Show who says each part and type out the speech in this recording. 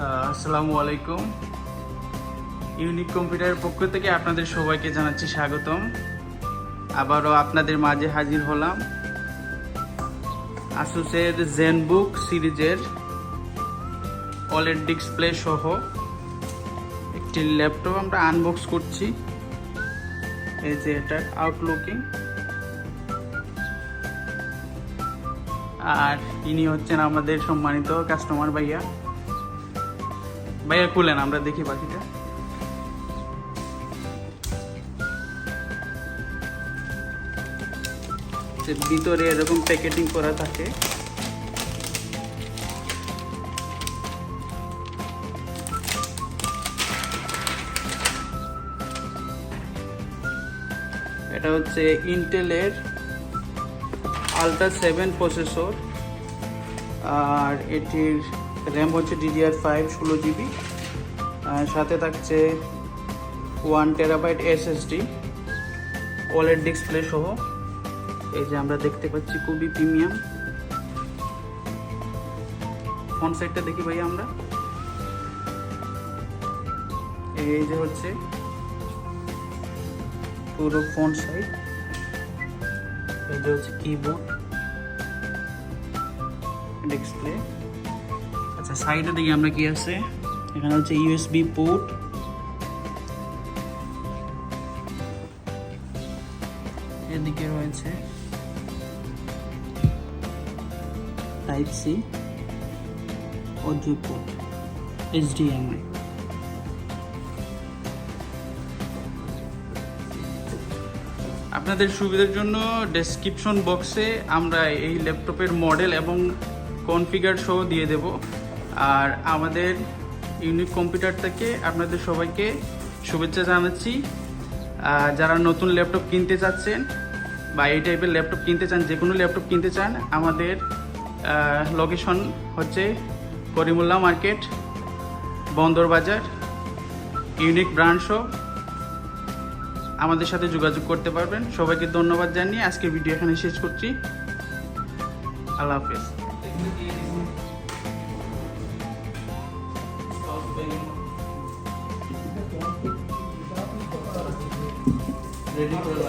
Speaker 1: আসসালামু আলাইকুম। ইউনিক কম্পিউটারের পক্ষ থেকে আপনাদের সবাইকে জানাচ্ছি স্বাগতম। আবারও আপনাদের মাঝে হাজির হলাম আসুসের জেনবুক সিরিজের OLED ডিসপ্লে সহ একটি ল্যাপটপ আমরা আনবক্স করছি। এই যে এটা আউটলুকিং, আর ইনি হচ্ছেন আমাদের সম্মানিত কাস্টমার ভাইয়া। খুলেন, আমরা দেখি বাকিটা। ভিতরে এরকম প্যাকেটিং করা থাকে। এটা হচ্ছে ইন্টেলের আলট্রা 7 প্রসেসর, আর এটির র্যাম হচ্ছে DDR5 16GB, সাথে থাকছে 1TB SSD, OLED ডিসপ্লে সহ। এই যে আমরা দেখতে পাচ্ছি খুবই প্রিমিয়াম। ফ্রন্ট সাইডটা দেখি ভাই আমরা। এই যে হচ্ছে পুরো ফ্রন্ট সাইড। এই যে হচ্ছে কিবোর্ড, ডিসপ্লে। আচ্ছা, সাইডে দেখি আমরা কি আছে। এখানে হচ্ছে USB পোর্ট, এদিকে রয়েছে Type-C অডিও পোর্ট, HDMI। আপনাদের সুবিধার জন্য ডেসক্রিপশন বক্সে আমরা এই ল্যাপটপের মডেল এবং কনফিগার সহ দিয়ে দেব। আর আমাদের ইউনিক কম্পিউটার থেকে আপনাদের সবাইকে শুভেচ্ছা জানাচ্ছি। যারা নতুন ল্যাপটপ কিনতে চাচ্ছেন বা এই টাইপের ল্যাপটপ কিনতে চান, যে কোনো ল্যাপটপ কিনতে চান, আমাদের লোকেশন হচ্ছে করিমুল্লাহ মার্কেট, বন্দর বাজার, ইউনিক ব্র্যান্ড শপ। আমাদের সাথে যোগাযোগ করতে পারবেন। সবাইকে ধন্যবাদ জানিয়ে আজকের ভিডিও এখানে শেষ করছি। আল্লাহ হাফেজ। রেডি করে